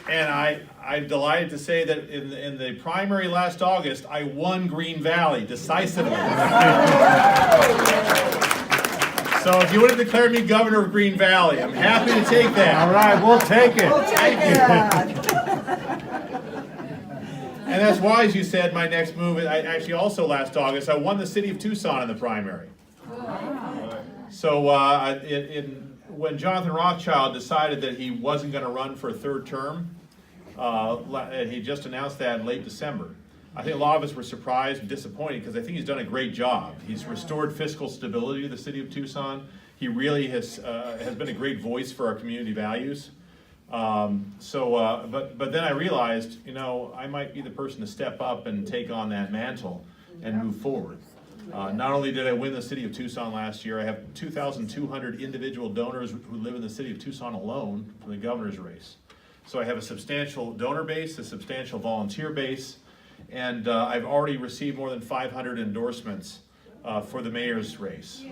And I'm delighted to say that in the primary last August, I won Green Valley decisively. So if you want to declare me governor of Green Valley, I'm happy to take that. All right, we'll take it. And that's why, as you said, my next move, I actually also last August, I won the city of Tucson in the primary. So when Jonathan Rothschild decided that he wasn't going to run for a third term, he just announced that in late December. I think a lot of us were surprised and disappointed because I think he's done a great job. He's restored fiscal stability to the city of Tucson. He really has been a great voice for our community values. But then I realized, I might be the person to step up and take on that mantle and move forward. Not only did I win the city of Tucson last year, I have 2,200 individual donors who live in the city of Tucson alone from the governor's race. So I have a substantial donor base, a substantial volunteer base, and I've already received more than 500 endorsements for the mayor's race.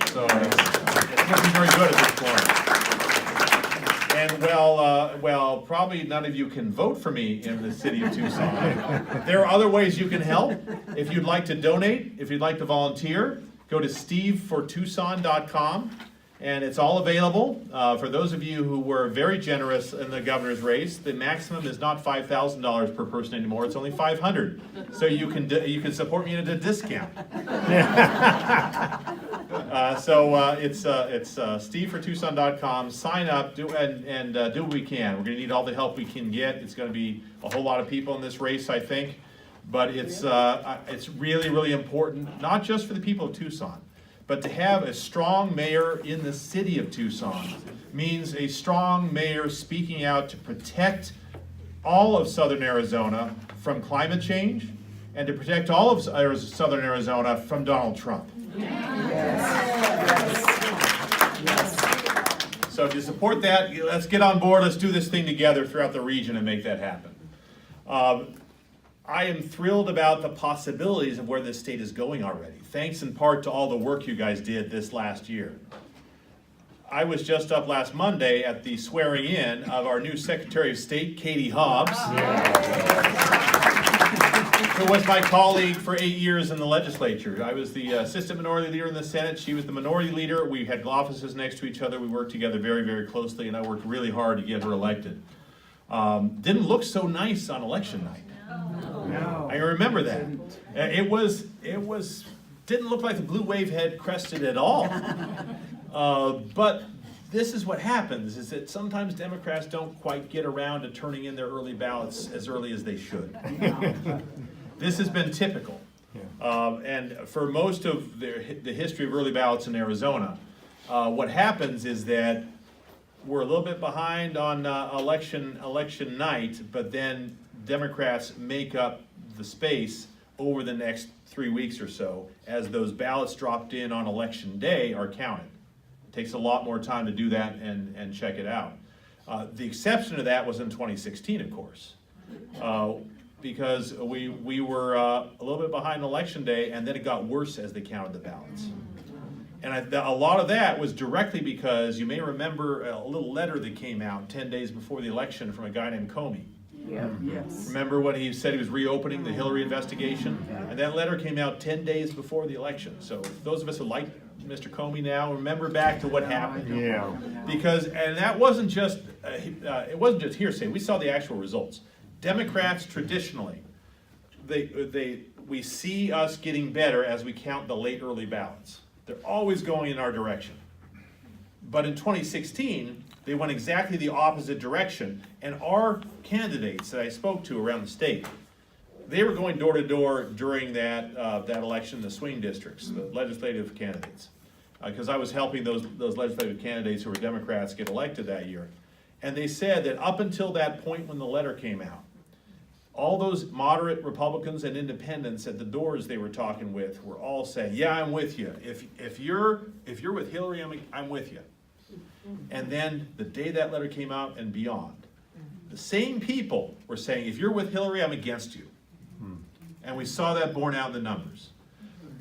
So it's looking very good at this point. And well, probably none of you can vote for me in the city of Tucson. There are other ways you can help. If you'd like to donate, if you'd like to volunteer, go to stevefortucson.com. And it's all available. For those of you who were very generous in the governor's race, the maximum is not $5,000 per person anymore. It's only $500. So you can support me at a discount. It's stevefortucson.com. Sign up, do what we can. We're going to need all the help we can get. It's going to be a whole lot of people in this race, I think. But it's really, really important, not just for the people of Tucson, but to have a strong mayor in the city of Tucson means a strong mayor speaking out to protect all of southern Arizona from climate change and to protect all of southern Arizona from Donald Trump. Yes. So to support that, let's get on board, let's do this thing together throughout the region and make that happen. I am thrilled about the possibilities of where this state is going already, thanks in part to all the work you guys did this last year. I was just up last Monday at the swearing in of our new Secretary of State, Katie Hobbs, who was my colleague for 8 years in the legislature. I was the assistant minority leader in the Senate. She was the minority leader. We had offices next to each other. We worked together very, very closely, and I worked really hard to get her elected. Didn't look so nice on election night. No. I remember that. It didn't look like the blue wave had crested at all. But this is what happens, is that sometimes Democrats don't quite get around to turning in their early ballots as early as they should. This has been typical. And for most of the history of early ballots in Arizona, what happens is that we're a little bit behind on election night, but then Democrats make up the space over the next 3 weeks or so as those ballots dropped in on election day are counted. It takes a lot more time to do that and check it out. The exception to that was in 2016, of course, because we were a little bit behind election day, and then it got worse as they counted the ballots. And a lot of that was directly because you may remember a little letter that came out 10 days before the election from a guy named Comey. Yeah, yes. Remember when he said he was reopening the Hillary investigation? And that letter came out 10 days before the election. So those of us who like Mr. Comey now, remember back to what happened. Yeah. And that wasn't just, it wasn't just hearsay. We saw the actual results. Democrats traditionally, we see us getting better as we count the late early ballots. They're always going in our direction. But in 2016, they went exactly the opposite direction, and our candidates that I spoke to around the state, they were going door to door during that election, the swing districts, the legislative candidates, because I was helping those legislative candidates who were Democrats get elected that year. And they said that up until that point when the letter came out, all those moderate Republicans and independents at the doors they were talking with were all saying, yeah, I'm with you. If you're with Hillary, I'm with you. And then the day that letter came out and beyond, the same people were saying, if you're with Hillary, I'm against you. And we saw that borne out in the numbers.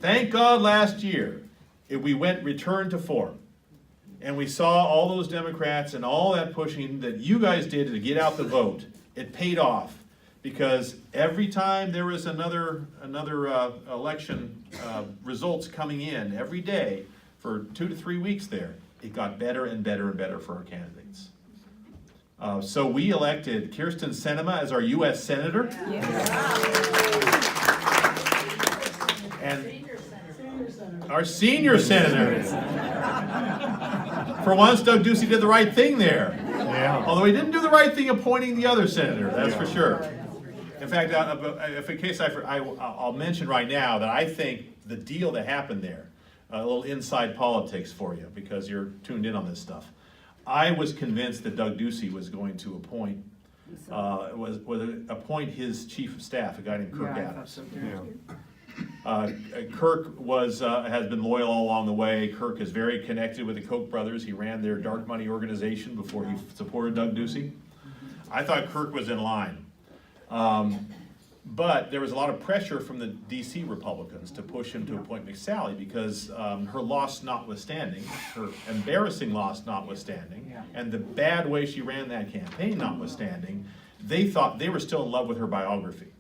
Thank God last year, we went return to form. And we saw all those Democrats and all that pushing that you guys did to get out the vote It paid off, because every time there was another election results coming in every day for 2 to 3 weeks there, it got better and better and better for our candidates. So we elected Kyrsten Sinema as our U.S. Senator. And our senior senator. For once, Doug Ducey did the right thing there. Yeah. Although he didn't do the right thing appointing the other senator, that's for sure. In fact, if in case I'll mention right now that I think the deal that happened there, a little inside politics for you, because you're tuned in on this stuff. I was convinced that Doug Ducey was going to appoint his chief of staff, a guy named Kirk Adams. Kirk has been loyal all along the way. Kirk is very connected with the Koch brothers. He ran their dark money organization before he supported Doug Ducey. I thought Kirk was in line. But there was a lot of pressure from the DC Republicans to push him to appoint McSally, because her loss notwithstanding, her embarrassing loss notwithstanding, and the bad way she ran that campaign notwithstanding, they thought they were still in love with her biography.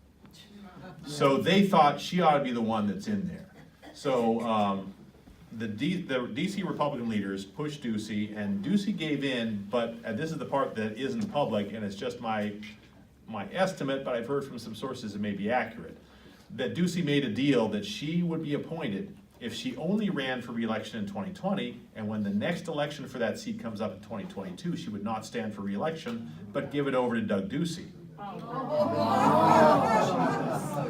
So they thought she ought to be the one that's in there. So the DC Republican leaders pushed Ducey, and Ducey gave in, but this is the part that isn't public, and it's just my estimate, but I've heard from some sources it may be accurate, that Ducey made a deal that she would be appointed if she only ran for re-election in 2020, and when the next election for that seat comes up in 2022, she would not stand for re-election, but give it over to Doug Ducey.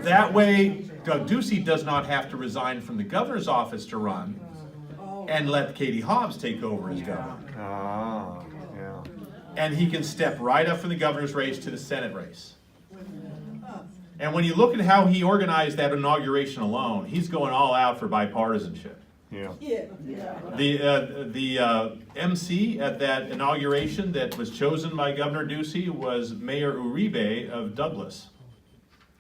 That way, Doug Ducey does not have to resign from the governor's office to run, and let Katie Hobbs take over as governor. And he can step right up from the governor's race to the Senate race. And when you look at how he organized that inauguration alone, he's going all out for bipartisanship. The MC at that inauguration that was chosen by Governor Ducey was Mayor Uribe of Douglas.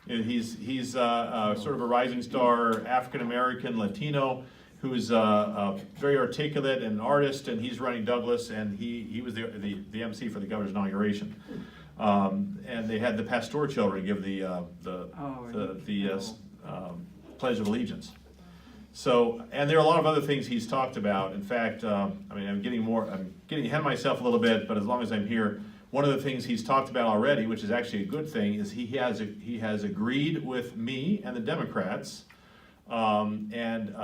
He's sort of a rising star, African-American, Latino, who's very articulate and an artist, and he's running Douglas, and he was the MC for the governor's inauguration. And they had the Pasteur children give the Pledge of Allegiance. So, and there are a lot of other things he's talked about. In fact, I'm getting ahead of myself a little bit, but as long as I'm here, one of the things he's talked about already, which is actually a good thing, is he has agreed with me and the Democrats, in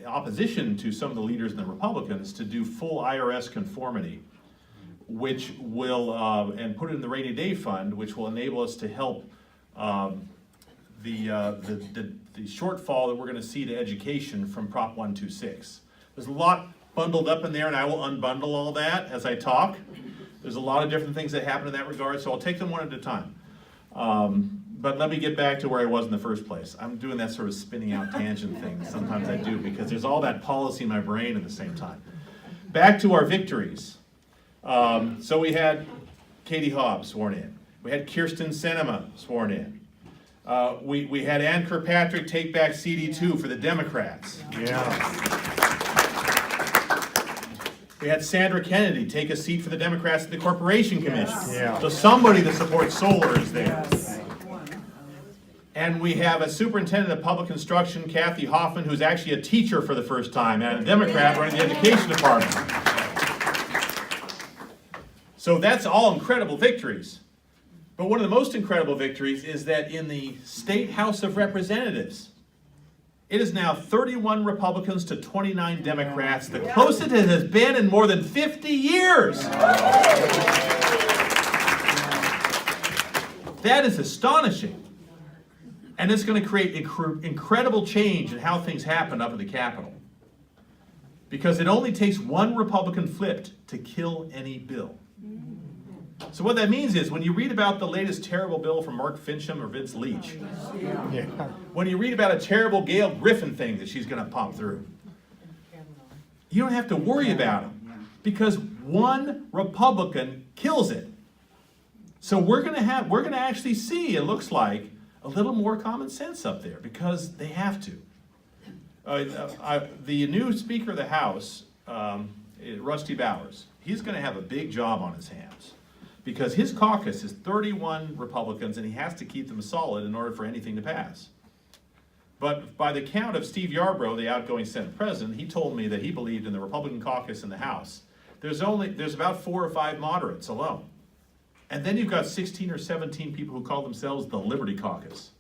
opposition to some of the leaders in the Republicans, to do full IRS conformity, which will, and put it in the rainy day fund, which will enable us to help the shortfall that we're going to see to education from Prop 126. There's a lot bundled up in there, and I will unbundle all that as I talk. There's a lot of different things that happen in that regard, so I'll take them one at a time. But let me get back to where I was in the first place. I'm doing that sort of spinning out tangent thing. Sometimes I do, because there's all that policy in my brain at the same time. Back to our victories. So we had Katie Hobbs sworn in. We had Kyrsten Sinema sworn in. We had Ann Kirkpatrick take back CD2 for the Democrats. We had Sandra Kennedy take a seat for the Democrats at the Corporation Commission. So somebody that supports solar is there. And we have a superintendent of public instruction, Kathy Hoffman, who's actually a teacher for the first time, and a Democrat running the education department. So that's all incredible victories. But one of the most incredible victories is that in the State House of Representatives, it is now 31 Republicans to 29 Democrats, the closest it has been in more than 50 years. That is astonishing. And it's going to create incredible change in how things happen up at the Capitol. Because it only takes one Republican flipped to kill any bill. So what that means is, when you read about the latest terrible bill from Mark Fincham or Vince Leach, when you read about a terrible Gail Griffin thing that she's going to pop through, you don't have to worry about them, because one Republican kills it. So we're going to actually see, it looks like, a little more common sense up there, because they have to. The new Speaker of the House, Rusty Bowers, he's going to have a big job on his hands, because his caucus is 31 Republicans and he has to keep them solid in order for anything to pass. But by the count of Steve Yarbrough, the outgoing Senate president, he told me that he believed in the Republican caucus in the House. There's about 4 or 5 moderates alone. And then you've got 16 or 17 people who call themselves the Liberty Caucus.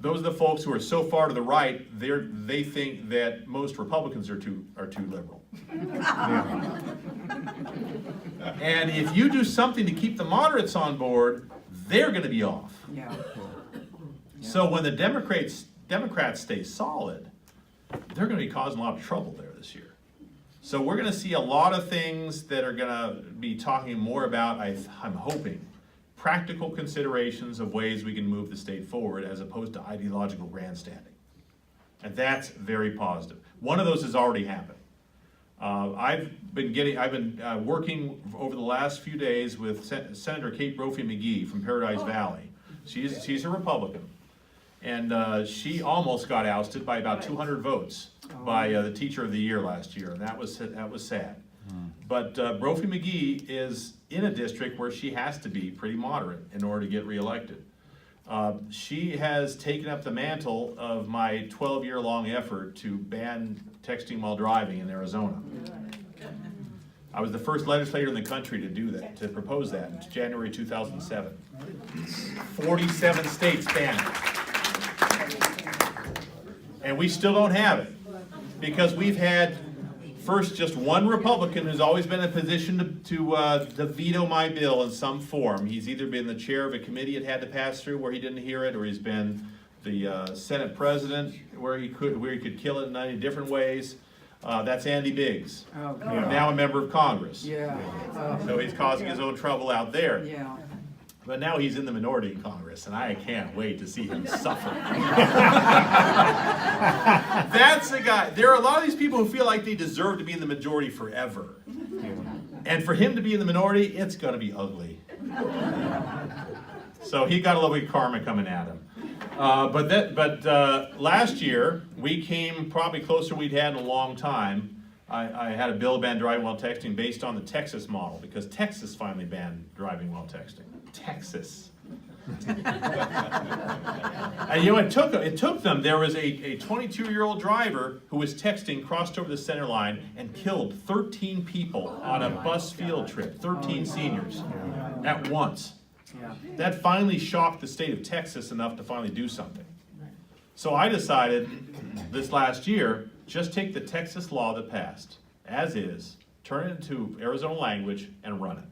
Those are the folks who are so far to the right, they think that most Republicans are too liberal. And if you do something to keep the moderates on board, they're going to be off. Yeah. So when the Democrats stay solid, they're going to be causing a lot of trouble there this year. So we're going to see a lot of things that are going to be talking more about, I'm hoping, practical considerations of ways we can move the state forward as opposed to ideological grandstanding. And that's very positive. One of those has already happened. I've been working over the last few days with Senator Kate Brophy-McGee from Paradise Valley. She's a Republican. And she almost got ousted by about 200 votes by the Teacher of the Year last year, and that was sad. But Brophy-McGee is in a district where she has to be pretty moderate in order to get reelected. She has taken up the mantle of my 12-year-long effort to ban texting while driving in Arizona. I was the first legislator in the country to do that, to propose that in January 2007. 47 states banned it. And we still don't have it, because we've had first just one Republican who's always been in a position to veto my bill in some form. He's either been the chair of a committee it had to pass through where he didn't hear it, or he's been the Senate president where he could kill it in many different ways. That's Andy Biggs, now a member of Congress. Yeah. So he's causing his own trouble out there. Yeah. But now he's in the minority in Congress, and I can't wait to see him suffer. That's the guy. There are a lot of these people who feel like they deserve to be in the majority forever. And for him to be in the minority, it's going to be ugly. So he got a little bit of karma coming at him. But last year, we came probably closer we'd had in a long time. I had a bill ban driving while texting based on the Texas model, because Texas finally banned driving while texting. Texas. And you know, it took them. There was a 22-year-old driver who was texting, crossed over the center line, and killed 13 people on a bus field trip, 13 seniors at once. That finally shocked the state of Texas enough to finally do something. So I decided this last year, just take the Texas law that passed, as is, turn it into Arizona language, and run it.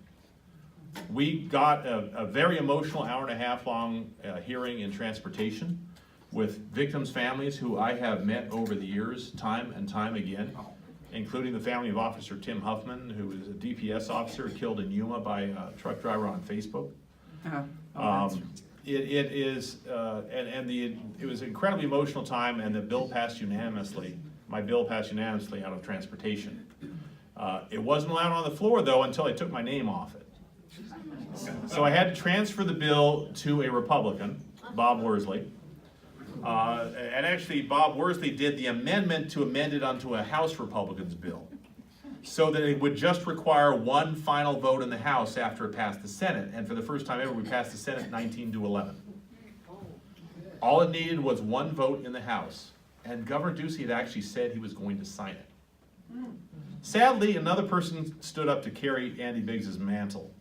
We got a very emotional hour-and-a-half long hearing in transportation with victims' families who I have met over the years, time and time again, including the family of Officer Tim Huffman, who is a DPS officer killed in Yuma by a truck driver on Facebook. It was an incredibly emotional time, and the bill passed unanimously. My bill passed unanimously out of transportation. It wasn't allowed on the floor, though, until I took my name off it. So I had to transfer the bill to a Republican, Bob Worsley. And actually, Bob Worsley did the amendment to amend it onto a House Republican's bill, so that it would just require one final vote in the House after it passed the Senate. And for the first time ever, we passed the Senate 19-11. All it needed was one vote in the House. And Governor Ducey had actually said he was going to sign it. Sadly, another person stood up to carry Andy Biggs' mantle.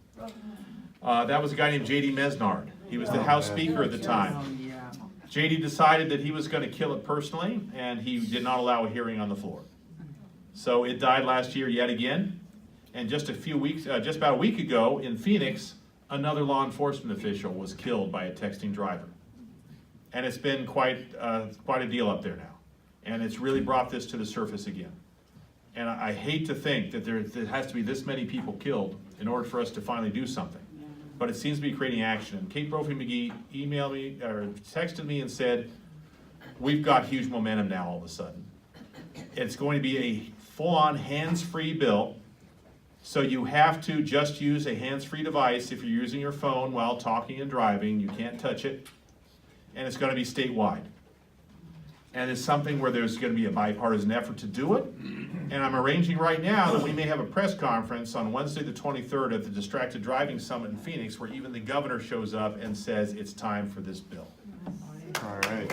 That was a guy named J.D. Mesnard. He was the House Speaker at the time. J.D. decided that he was going to kill it personally, and he did not allow a hearing on the floor. So it died last year yet again. And just about a week ago in Phoenix, another law enforcement official was killed by a texting driver. And it's been quite a deal up there now. And it's really brought this to the surface again. And I hate to think that there has to be this many people killed in order for us to finally do something. But it seems to be creating action. And Kate Brophy-McGee emailed me, or texted me and said, we've got huge momentum now all of a sudden. It's going to be a full-on hands-free bill. So you have to just use a hands-free device if you're using your phone while talking and driving. You can't touch it. And it's going to be statewide. And it's something where there's going to be a bipartisan effort to do it. And I'm arranging right now that we may have a press conference on Wednesday the 23rd at the Distracted Driving Summit in Phoenix, where even the governor shows up and says it's time for this bill. All right.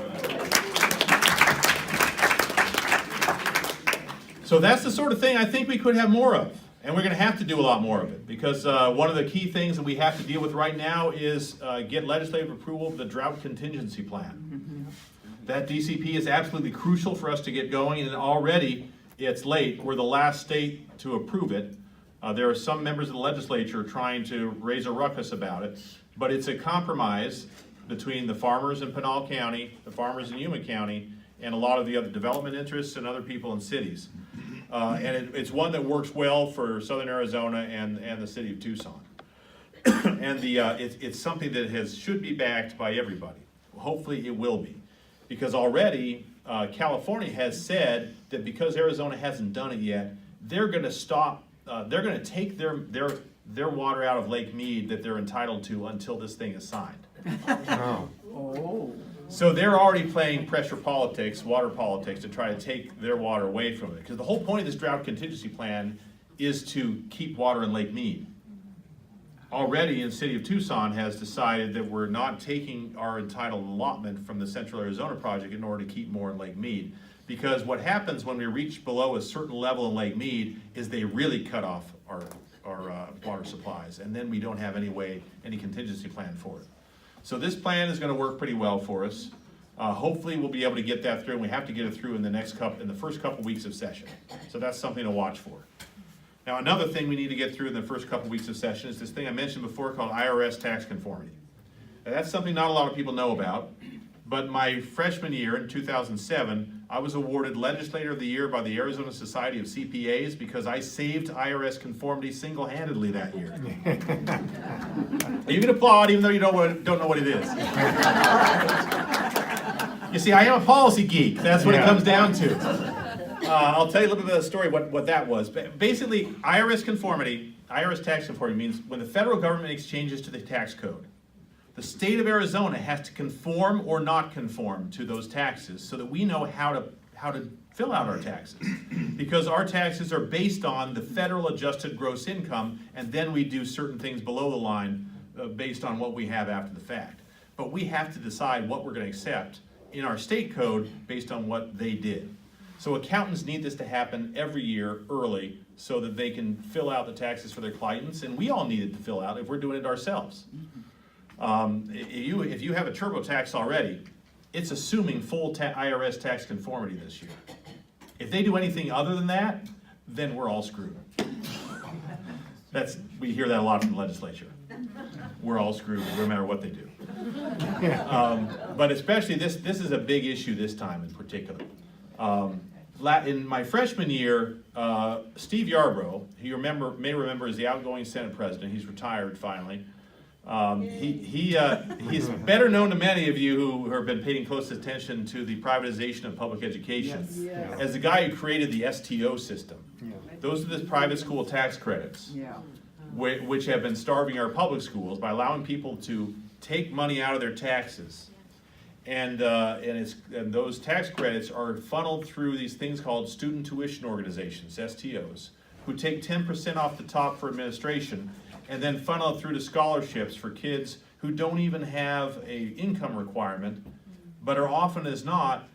So that's the sort of thing I think we could have more of. And we're going to have to do a lot more of it, because one of the key things that we have to deal with right now is get legislative approval of the drought contingency plan. That DCP is absolutely crucial for us to get going, and already it's late. We're the last state to approve it. There are some members of the legislature trying to raise a ruckus about it, but it's a compromise between the farmers in Pinal County, the farmers in Yuma County, and a lot of the other development interests and other people in cities. And it's one that works well for Southern Arizona and the city of Tucson. And it's something that should be backed by everybody. Hopefully it will be. Because already California has said that because Arizona hasn't done it yet, they're going to stop, they're going to take their water out of Lake Mead that they're entitled to until this thing is signed. Oh. So they're already playing pressure politics, water politics, to try to take their water away from it. Because the whole point of this drought contingency plan is to keep water in Lake Mead. Already, the city of Tucson has decided that we're not taking our entitled allotment from the Central Arizona project in order to keep more in Lake Mead. Because what happens when we reach below a certain level in Lake Mead is they really cut off our water supplies, and then we don't have any contingency plan for it. So this plan is going to work pretty well for us. Hopefully we'll be able to get that through, and we have to get it through in the first couple weeks of session. So that's something to watch for. Now, another thing we need to get through in the first couple weeks of session is this thing I mentioned before called IRS tax conformity. Now, that's something not a lot of people know about, but my freshman year in 2007, I was awarded Legislator of the Year by the Arizona Society of CPAs because I saved IRS conformity single-handedly that year. You can applaud even though you don't know what it is. You see, I am a policy geek. That's what it comes down to. I'll tell you a little bit of the story, what that was. Basically, IRS tax conformity means when the federal government makes changes to the tax code, the state of Arizona has to conform or not conform to those taxes so that we know how to fill out our taxes. Because our taxes are based on the federal adjusted gross income, and then we do certain things below the line based on what we have after the fact. But we have to decide what we're going to accept in our state code based on what they did. So accountants need this to happen every year early so that they can fill out the taxes for their clients, and we all need it to fill out if we're doing it ourselves. If you have a TurboTax already, it's assuming full IRS tax conformity this year. If they do anything other than that, then we're all screwed. We hear that a lot from the legislature. We're all screwed no matter what they do. But especially this is a big issue this time in particular. In my freshman year, Steve Yarbrough, who you may remember is the outgoing Senate president, he's retired finally. He's better known to many of you who have been paying close attention to the privatization of public education as the guy who created the STO system. Those are the private school tax credits, which have been starving our public schools by allowing people to take money out of their taxes. And those tax credits are funneled through these things called student tuition organizations, STOs, who take 10% off the top for administration and then funnel it through to scholarships for kids who don't even have an income requirement, but are often as not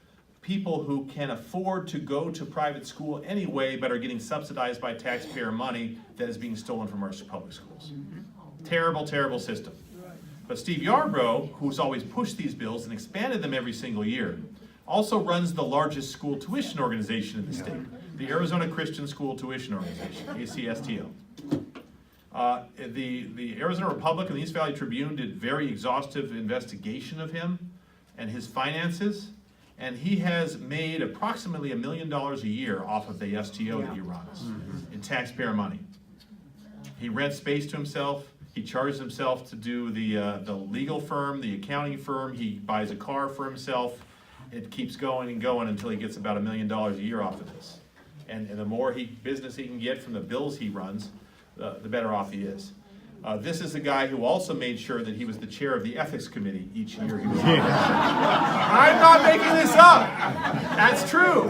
people who can afford to go to private school anyway, but are getting subsidized by taxpayer money that is being stolen from our public schools. Terrible, terrible system. But Steve Yarbrough, who's always pushed these bills and expanded them every single year, also runs the largest school tuition organization in the state, the Arizona Christian School Tuition Organization, ACSTO. The Arizona Republic and the East Valley Tribune did very exhaustive investigation of him and his finances, and he has made approximately $1 million a year off of the STO that he runs in taxpayer money. He rents space to himself. He charges himself to do the legal firm, the accounting firm. He buys a car for himself. It keeps going and going until he gets about $1 million a year off of this. And the more business he can get from the bills he runs, the better off he is. This is the guy who also made sure that he was the chair of the ethics committee each year he was on. I'm not making this up. That's true.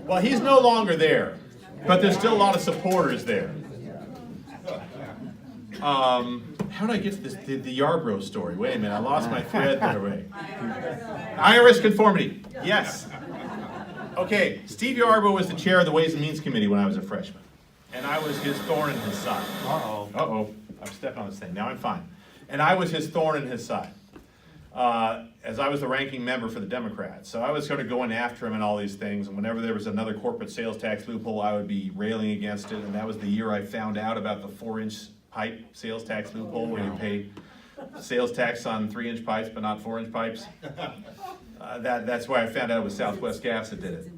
Well, he's no longer there, but there's still a lot of supporters there. How did I get to this? The Yarborough story. Wait a minute, I lost my thread there. Wait. IRS conformity. Yes. Okay, Steve Yarborough was the chair of the Ways and Means Committee when I was a freshman. And I was his thorn in his side. Uh-oh. Uh-oh, I'm stepping on this thing. Now I'm fine. And I was his thorn in his side. As I was the ranking member for the Democrats. So I was sort of going after him and all these things. And whenever there was another corporate sales tax loophole, I would be railing against it. And that was the year I found out about the 4-inch pipe sales tax loophole where you pay sales tax on 3-inch pipes but not 4-inch pipes. That's why I found out it was Southwest Gas that did it.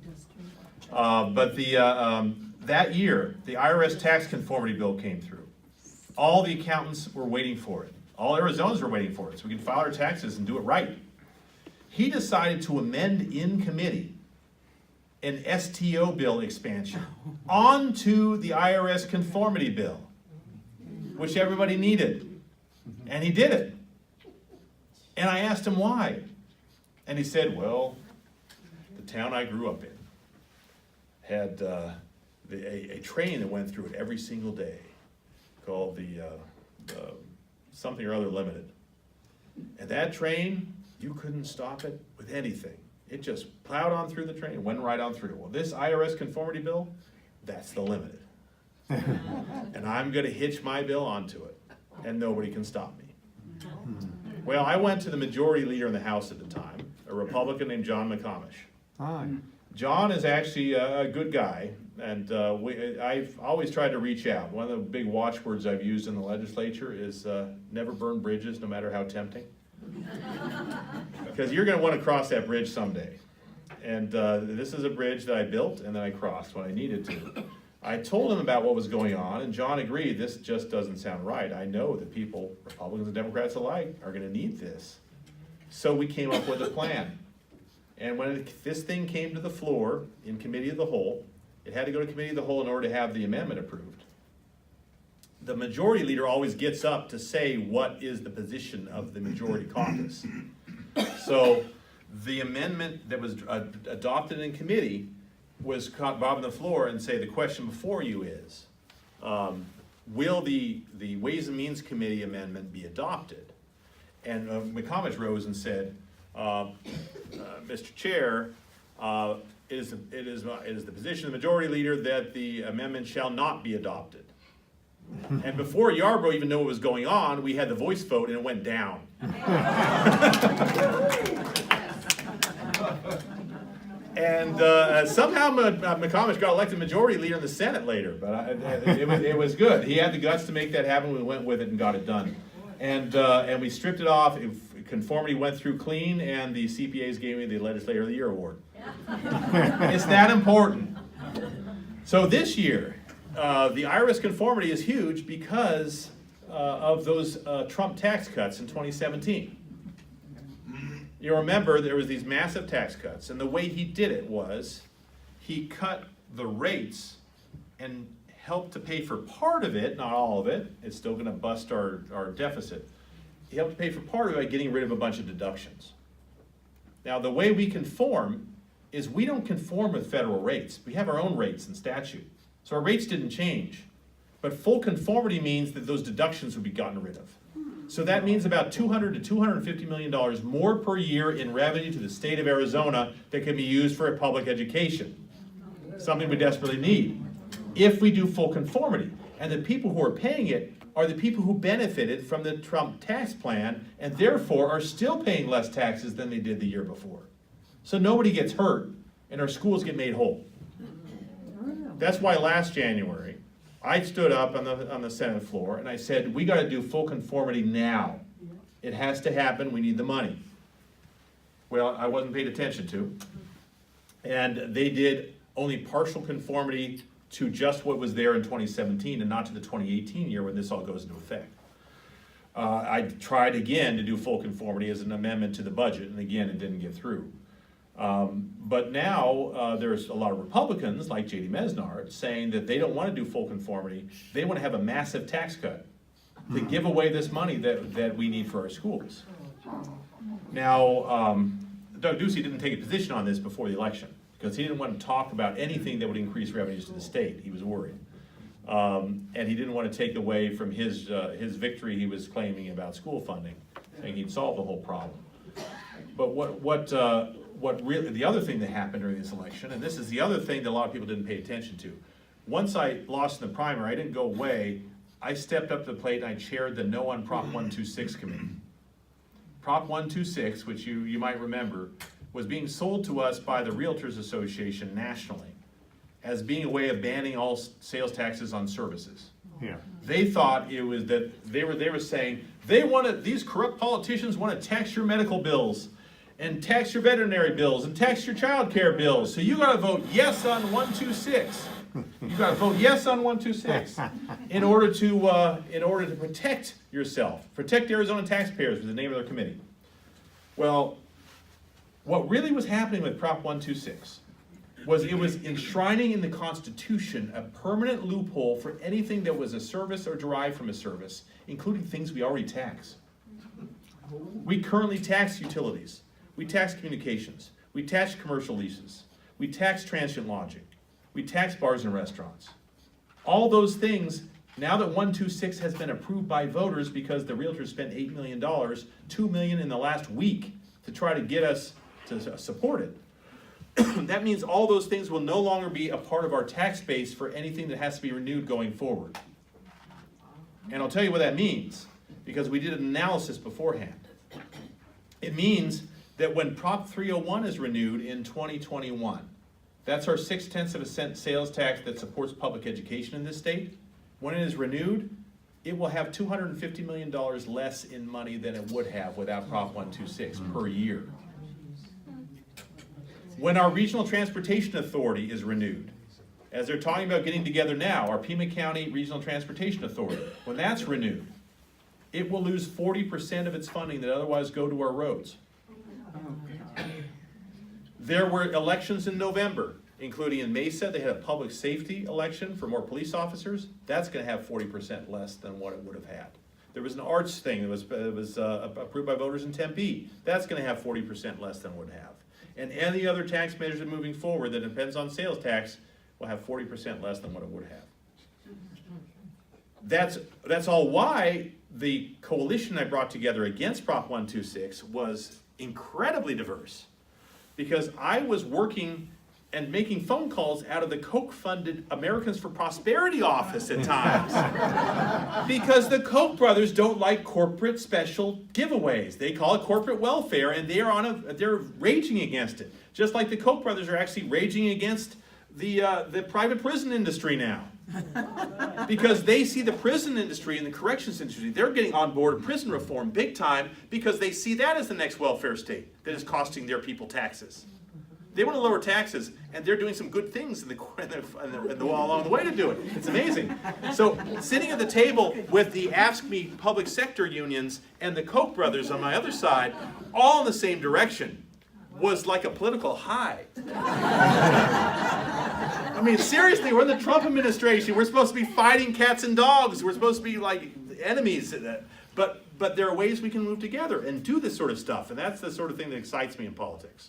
That year, the IRS tax conformity bill came through. All the accountants were waiting for it. All Arizonans were waiting for it, so we could file our taxes and do it right. He decided to amend in committee an STO bill expansion onto the IRS conformity bill, which everybody needed. And he did it. And I asked him why. And he said, well, the town I grew up in had a train that went through it every single day called the something or other limited. And that train, you couldn't stop it with anything. It just plowed on through the train, went right on through. Well, this IRS conformity bill, that's the limited. And I'm gonna hitch my bill onto it, and nobody can stop me. Well, I went to the majority leader in the House at the time, a Republican named John McComish. Hi. John is actually a good guy, and I've always tried to reach out. One of the big watchwords I've used in the legislature is never burn bridges, no matter how tempting. Because you're going to want to cross that bridge someday. And this is a bridge that I built and then I crossed when I needed to. I told him about what was going on, and John agreed, this just doesn't sound right. I know that people, Republicans and Democrats alike, are going to need this. So we came up with a plan. And when this thing came to the floor in committee of the whole, it had to go to committee of the whole in order to have the amendment approved. The majority leader always gets up to say what is the position of the majority caucus. So the amendment that was adopted in committee was caught bobbing the floor and say, the question before you is, will the Ways and Means Committee amendment be adopted? And McComish rose and said, Mr. Chair, it is the position of the majority leader that the amendment shall not be adopted. And before Yarborough even knew what was going on, we had the voice vote and it went down. And somehow McComish got elected majority leader in the Senate later, but it was good. He had the guts to make that happen. We went with it and got it done. And we stripped it off. Conformity went through clean, and the CPAs gave me the Legislator of the Year award. It's that important. So this year, the IRS conformity is huge because of those Trump tax cuts in 2017. You remember there was these massive tax cuts, and the way he did it was he cut the rates and helped to pay for part of it, not all of it. It's still going to bust our deficit. He helped to pay for part of it by getting rid of a bunch of deductions. Now, the way we conform is we don't conform with federal rates. We have our own rates in statute. So our rates didn't change. But full conformity means that those deductions would be gotten rid of. So that means about $200 to $250 million more per year in revenue to the state of Arizona that can be used for a public education. Something we desperately need. If we do full conformity. And the people who are paying it are the people who benefited from the Trump tax plan and therefore are still paying less taxes than they did the year before. So nobody gets hurt and our schools get made whole. That's why last January, I stood up on the Senate floor and I said, we got to do full conformity now. It has to happen. We need the money. Well, I wasn't paid attention to. And they did only partial conformity to just what was there in 2017 and not to the 2018 year when this all goes into effect. I tried again to do full conformity as an amendment to the budget, and again, it didn't get through. But now, there's a lot of Republicans, like J.D. Mesnard, saying that they don't want to do full conformity. They want to have a massive tax cut to give away this money that we need for our schools. Now, Doug Ducey didn't take a position on this before the election, because he didn't want to talk about anything that would increase revenues to the state. He was worried. And he didn't want to take away from his victory he was claiming about school funding, saying he'd solve the whole problem. But what really, the other thing that happened during this election, and this is the other thing that a lot of people didn't pay attention to. Once I lost in the primary, I didn't go away. I stepped up to the plate and I chaired the No on Prop 126 committee. Prop 126, which you might remember, was being sold to us by the Realtors Association nationally as being a way of banning all sales taxes on services. Yeah. They thought it was that they were saying these corrupt politicians want to tax your medical bills and tax your veterinary bills and tax your child care bills. So you gotta vote yes on 126. You gotta vote yes on 126 in order to protect yourself. Protect Arizona taxpayers was the name of their committee. Well, what really was happening with Prop 126 was it was enshrining in the Constitution a permanent loophole for anything that was a service or derived from a service, including things we already tax. We currently tax utilities. We tax communications. We tax commercial leases. We tax transient lodging. We tax bars and restaurants. All those things, now that 126 has been approved by voters because the realtors spent $8 million, $2 million in the last week to try to get us to support it. That means all those things will no longer be a part of our tax base for anything that has to be renewed going forward. And I'll tell you what that means, because we did an analysis beforehand. It means that when Prop 301 is renewed in 2021, that's our 0.6 sales tax that supports public education in this state. When it is renewed, it will have $250 million less in money than it would have without Prop 126 per year. When our Regional Transportation Authority is renewed, as they're talking about getting together now, our Pima County Regional Transportation Authority, when that's renewed, it will lose 40% of its funding that otherwise go to our roads. There were elections in November, including in Mesa. They had a public safety election for more police officers. That's going to have 40% less than what it would have had. There was an arts thing that was approved by voters in Tempe. That's going to have 40% less than it would have. And any other tax measures moving forward that depends on sales tax will have 40% less than what it would have. That's all why the coalition I brought together against Prop 126 was incredibly diverse, because I was working and making phone calls out of the Koch-funded Americans for Prosperity office at times. Because the Koch brothers don't like corporate special giveaways. They call it corporate welfare, and they're raging against it. Just like the Koch brothers are actually raging against the private prison industry now. Because they see the prison industry and the corrections industry, they're getting on board with prison reform big time, because they see that as the next welfare state that is costing their people taxes. They want to lower taxes, and they're doing some good things along the way to do it. It's amazing. So sitting at the table with the Ask Me public sector unions and the Koch brothers on my other side, all in the same direction, was like a political high. I mean, seriously, we're in the Trump administration. We're supposed to be fighting cats and dogs. We're supposed to be like enemies. But there are ways we can move together and do this sort of stuff, and that's the sort of thing that excites me in politics.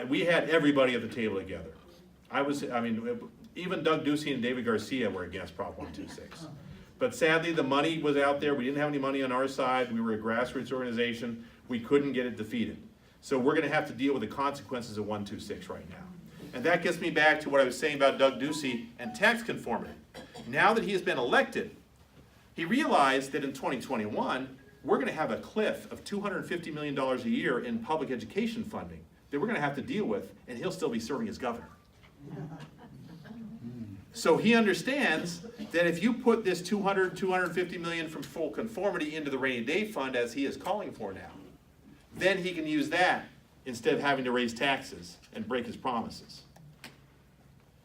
We had everybody at the table together. Even Doug Ducey and David Garcia were against Prop 126. But sadly, the money was out there. We didn't have any money on our side. We were a grassroots organization. We couldn't get it defeated. So we're going to have to deal with the consequences of 126 right now. And that gets me back to what I was saying about Doug Ducey and tax conformity. Now that he has been elected, he realized that in 2021, we're going to have a cliff of $250 million a year in public education funding that we're going to have to deal with, and he'll still be serving as governor. So he understands that if you put this $250 million from full conformity into the rainy day fund, as he is calling for now, then he can use that instead of having to raise taxes and break his promises.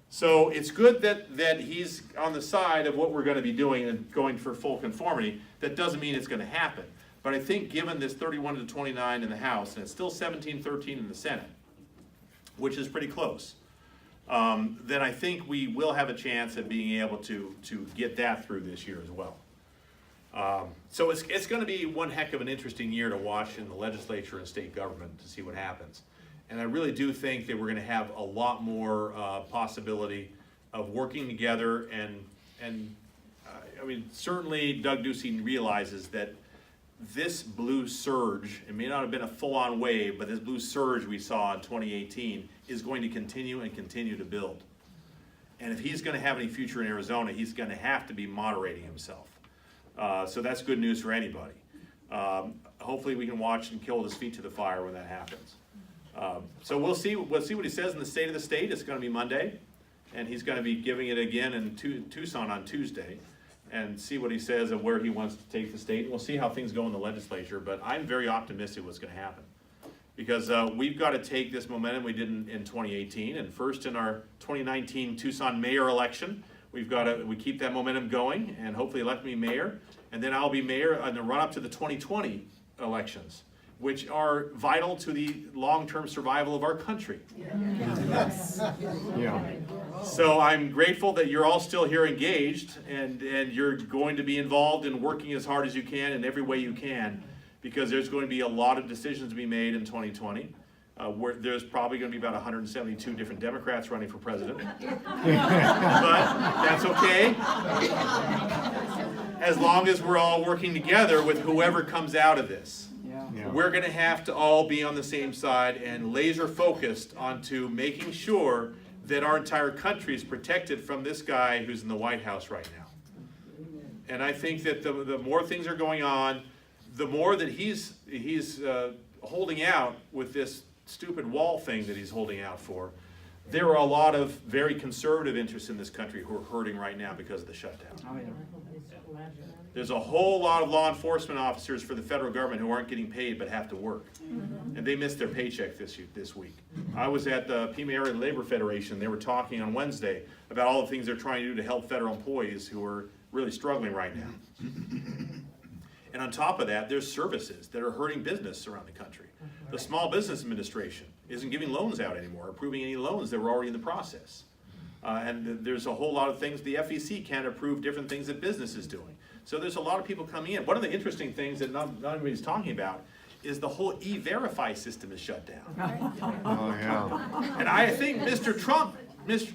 So it's good that he's on the side of what we're going to be doing and going for full conformity. That doesn't mean it's going to happen. But I think given this 31-29 in the House, and it's still 17-13 in the Senate, which is pretty close, then I think we will have a chance at being able to get that through this year as well. So it's going to be one heck of an interesting year to watch in the legislature and state government to see what happens. And I really do think that we're going to have a lot more possibility of working together and I mean, certainly Doug Ducey realizes that this blue surge, it may not have been a full-on wave, but this blue surge we saw in 2018 is going to continue and continue to build. And if he's going to have any future in Arizona, he's going to have to be moderating himself. So that's good news for anybody. Hopefully we can watch and hold his feet to the fire when that happens. So we'll see what he says in the State of the State. It's going to be Monday, and he's going to be giving it again in Tucson on Tuesday, and see what he says of where he wants to take the state. And we'll see how things go in the legislature, but I'm very optimistic what's going to happen. Because we've got to take this momentum we did in 2018, and first in our 2019 Tucson mayor election, we keep that momentum going, and hopefully elect me mayor, and then I'll be mayor in the run-up to the 2020 elections, which are vital to the long-term survival of our country. Yeah. So I'm grateful that you're all still here engaged, and you're going to be involved in working as hard as you can in every way you can, because there's going to be a lot of decisions to be made in 2020. Where there's probably going to be about 172 different Democrats running for president. But that's okay, as long as we're all working together with whoever comes out of this. Yeah. We're going to have to all be on the same side and laser focused onto making sure that our entire country is protected from this guy who's in the White House right now. And I think that the more things are going on, the more that he's holding out with this stupid wall thing that he's holding out for. There are a lot of very conservative interests in this country who are hurting right now because of the shutdown. Oh, yeah. There's a whole lot of law enforcement officers for the federal government who aren't getting paid but have to work. And they missed their paycheck this week. I was at the Pima Area Labor Federation. They were talking on Wednesday about all the things they're trying to do to help federal employees who are really struggling right now. And on top of that, there's services that are hurting business around the country. The Small Business Administration isn't giving loans out anymore, approving any loans that were already in the process. And there's a whole lot of things. The FEC can't approve different things that business is doing. So there's a lot of people coming in. One of the interesting things that not everybody's talking about is the whole E-Verify system is shut down. Oh, yeah. And I think Mr.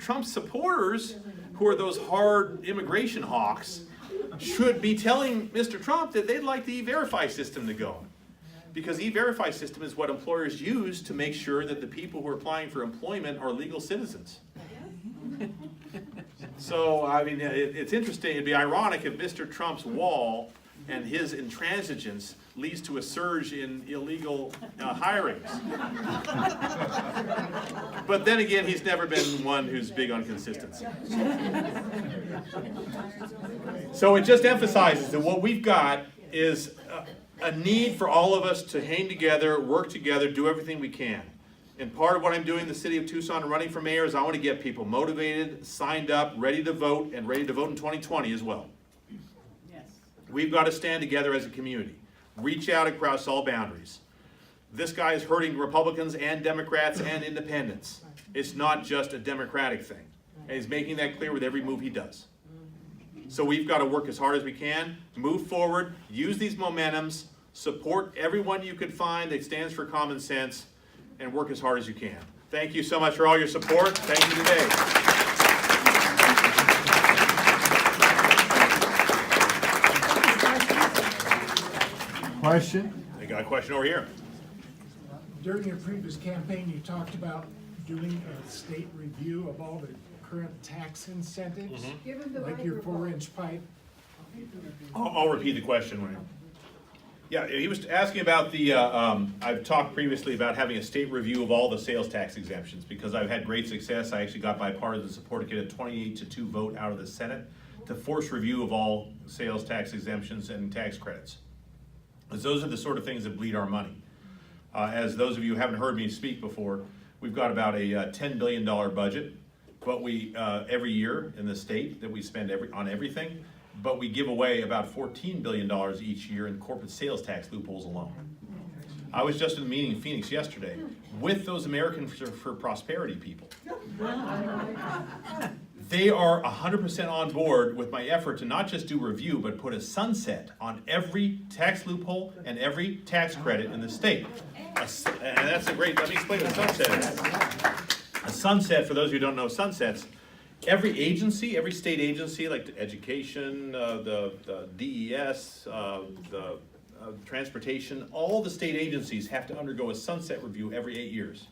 Trump's supporters, who are those hard immigration hawks, should be telling Mr. Trump that they'd like the E-Verify system to go. Because E-Verify system is what employers use to make sure that the people who are applying for employment are legal citizens. So, I mean, it's interesting. It'd be ironic if Mr. Trump's wall and his intransigence leads to a surge in illegal hirings. But then again, he's never been one who's big on consistency. So it just emphasizes that what we've got is a need for all of us to hang together, work together, do everything we can. And part of what I'm doing in the city of Tucson and running for mayor is I want to get people motivated, signed up, ready to vote, and ready to vote in 2020 as well. Yes. We've got to stand together as a community. Reach out across all boundaries. This guy is hurting Republicans and Democrats and independents. It's not just a Democratic thing. And he's making that clear with every move he does. So we've got to work as hard as we can, move forward, use these momentums, support everyone you can find that stands for common sense, and work as hard as you can. Thank you so much for all your support. Thank you today. Question? I got a question over here. During your previous campaign, you talked about doing a state review of all the current tax incentives, like your 4-inch pipe. I'll repeat the question, Wayne. Yeah, he was asking about the, I've talked previously about having a state review of all the sales tax exemptions because I've had great success. I actually got bipartisan support to get a 28-2 vote out of the Senate to force review of all sales tax exemptions and tax credits. Because those are the sort of things that bleed our money. As those of you who haven't heard me speak before, we've got about a $10 billion budget, but we every year in the state that we spend on everything. But we give away about $14 billion each year in corporate sales tax loopholes alone. I was just in a meeting in Phoenix yesterday with those Americans for Prosperity people. They are 100% on board with my effort to not just do review, but put a sunset on every tax loophole and every tax credit in the state. And that's a great, let me explain what a sunset is. A sunset, for those of you who don't know sunsets, every agency, every state agency, like the education, the DES, the transportation, all the state agencies have to undergo a sunset review every 8 years.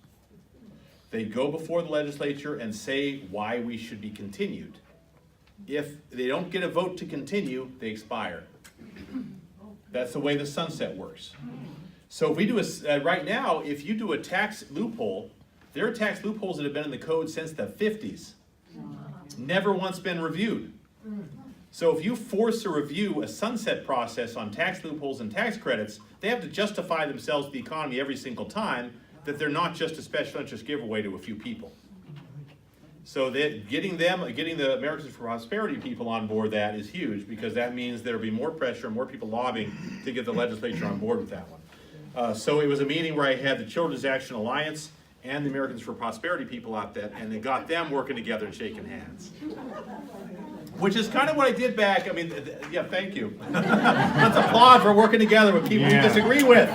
They go before the legislature and say why we should be continued. If they don't get a vote to continue, they expire. That's the way the sunset works. So if we do right now, if you do a tax loophole, there are tax loopholes that have been in the code since the 50s. Never once been reviewed. So if you force a review, a sunset process on tax loopholes and tax credits, they have to justify themselves to the economy every single time that they're not just a special interest giveaway to a few people. So that getting the Americans for Prosperity people on board that is huge, because that means there'll be more pressure, more people lobbying to get the legislature on board with that one. So it was a meeting where I had the Children's Action Alliance and the Americans for Prosperity people out there, and they got them working together and shaking hands. Which is kind of what I did back, I mean, yeah, thank you. Let's applaud for working together with people you disagree with.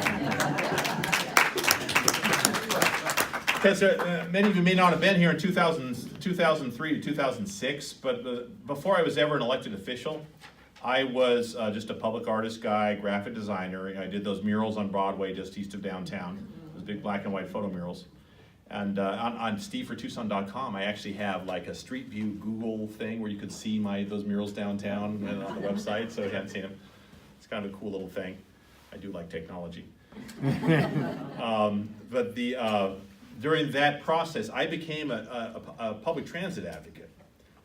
Because many of you may not have been here in 2003 to 2006, but before I was ever an elected official, I was just a public artist guy, graphic designer. I did those murals on Broadway just east of downtown, those big black and white photo murals. And on stevefortucson.com, I actually have like a Street View Google thing where you could see those murals downtown and on the website, so if you haven't seen them. It's kind of a cool little thing. I do like technology. But during that process, I became a public transit advocate,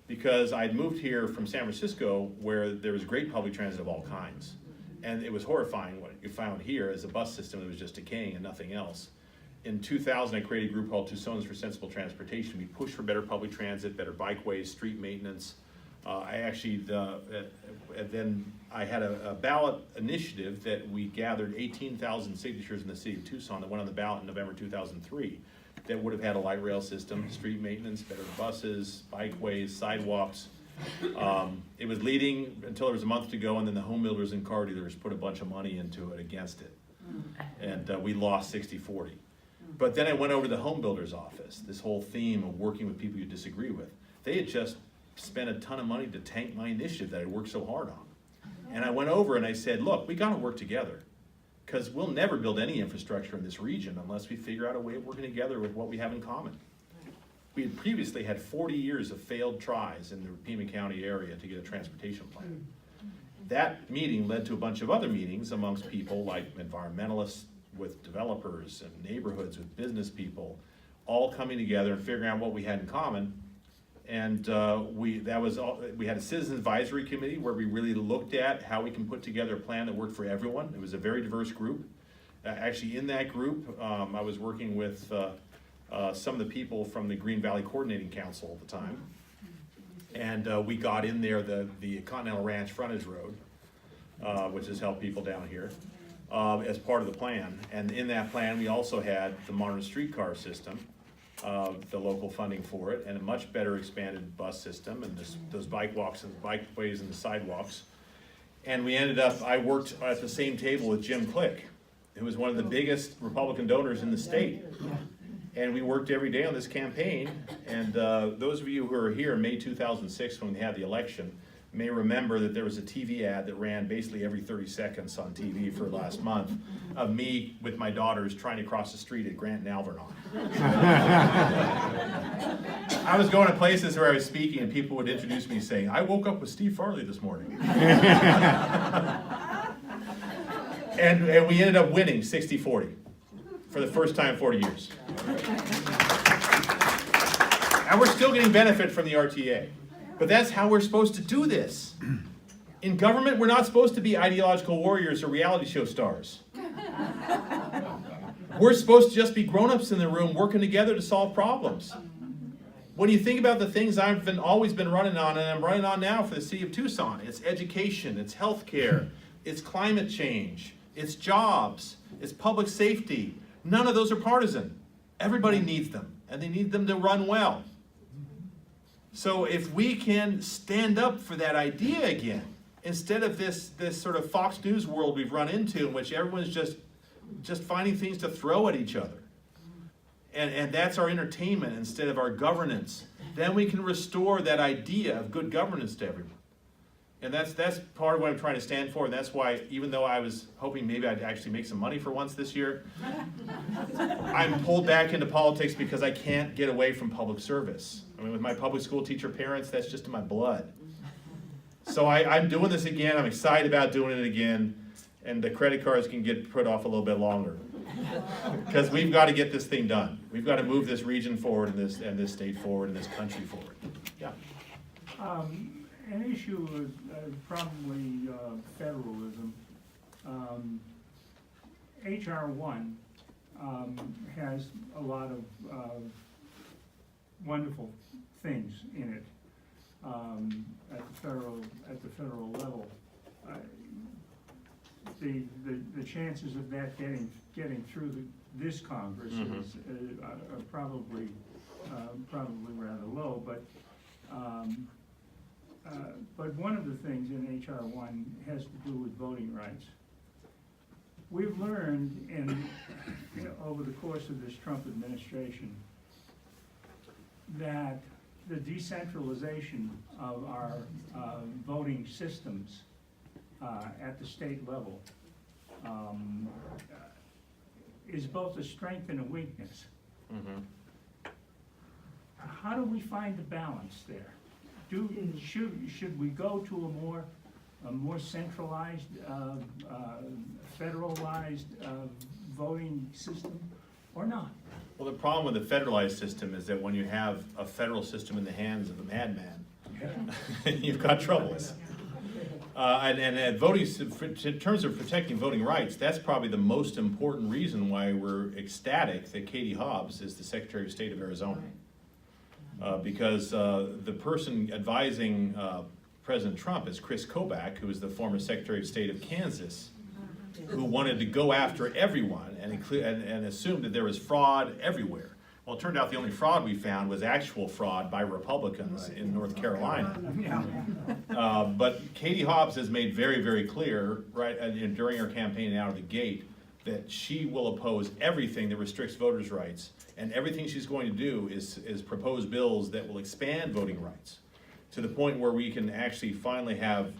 because I'd moved here from San Francisco where there was great public transit of all kinds. And it was horrifying what you found here as a bus system that was just decaying and nothing else. In 2000, I created a group called Tucsonans for Sensible Transportation. We pushed for better public transit, better bikeways, street maintenance. I actually, then I had a ballot initiative that we gathered 18,000 signatures in the city of Tucson that went on the ballot in November 2003. That would have had a light rail system, street maintenance, better buses, bikeways, sidewalks. It was leading until there was a month to go, and then the home builders and car dealers put a bunch of money into it against it. And we lost 60-40. But then I went over to the home builder's office, this whole theme of working with people you disagree with. They had just spent a ton of money to tank my initiative that I worked so hard on. And I went over and I said, look, we gotta work together, because we'll never build any infrastructure in this region unless we figure out a way of working together with what we have in common. We had previously had 40 years of failed tries in the Pima County area to get a transportation plan. That meeting led to a bunch of other meetings amongst people like environmentalists, with developers and neighborhoods, with business people, all coming together and figuring out what we had in common. And we had a citizen advisory committee where we really looked at how we can put together a plan that worked for everyone. It was a very diverse group. Actually, in that group, I was working with some of the people from the Green Valley Coordinating Council at the time. And we got in there the Continental Ranch Frontage Road, which has helped people down here, as part of the plan. And in that plan, we also had the modern streetcar system, the local funding for it, and a much better expanded bus system, and those bike walks and bikeways and the sidewalks. And we ended up, I worked at the same table with Jim Click, who was one of the biggest Republican donors in the state. And we worked every day on this campaign. And those of you who are here in May 2006 when we had the election may remember that there was a TV ad that ran basically every 30 seconds on TV for last month of me with my daughters trying to cross the street at Grant and Alvernon. I was going to places where I was speaking and people would introduce me saying, I woke up with Steve Farley this morning. And we ended up winning 60-40 for the first time in 40 years. And we're still getting benefit from the RTA. But that's how we're supposed to do this. In government, we're not supposed to be ideological warriors or reality show stars. We're supposed to just be grown-ups in the room working together to solve problems. When you think about the things I've always been running on, and I'm running on now for the city of Tucson, it's education, it's healthcare, it's climate change, it's jobs, It's public safety. None of those are partisan. Everybody needs them, and they need them to run well. So if we can stand up for that idea again, instead of this sort of Fox News world we've run into in which everyone's just finding things to throw at each other, and that's our entertainment instead of our governance, then we can restore that idea of good governance to everyone. And that's part of what I'm trying to stand for, and that's why, even though I was hoping maybe I'd actually make some money for once this year, I'm pulled back into politics because I can't get away from public service. I mean, with my public school teacher parents, that's just in my blood. So I'm doing this again, I'm excited about doing it again, and the credit cards can get put off a little bit longer. Because we've got to get this thing done. We've got to move this region forward and this state forward and this country forward. Yeah. An issue of probably federalism. HR 1 has a lot of wonderful things in it at the federal level. The chances of that getting through this Congress are probably rather low, but one of the things in HR 1 has to do with voting rights. We've learned over the course of this Trump administration that the decentralization of our voting systems at the state level is both a strength and a weakness. How do we find the balance there? Should we go to a more centralized, federalized voting system, or not? Well, the problem with the federalized system is that when you have a federal system in the hands of a madman, you've got troubles. And voting, in terms of protecting voting rights, that's probably the most important reason why we're ecstatic that Katie Hobbs is the Secretary of State of Arizona. Because the person advising President Trump is Chris Kobach, who is the former Secretary of State of Kansas, who wanted to go after everyone and assumed that there was fraud everywhere. Well, it turned out the only fraud we found was actual fraud by Republicans in North Carolina. But Katie Hobbs has made very, very clear, during her campaign out of the gate, that she will oppose everything that restricts voters' rights, and everything she's going to do is propose bills that will expand voting rights to the point where we can actually finally have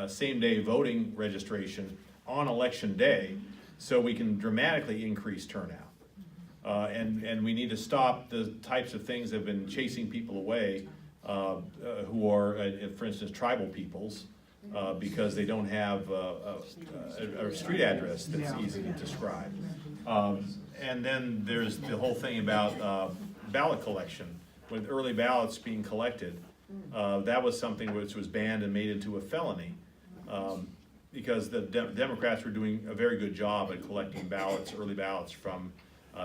same-day voting registration on election day, so we can dramatically increase turnout. And we need to stop the types of things that have been chasing people away who are, for instance, tribal peoples, because they don't have a street address that's easy to describe. And then there's the whole thing about ballot collection. With early ballots being collected, that was something which was banned and made into a felony, because the Democrats were doing a very good job at collecting ballots, early ballots from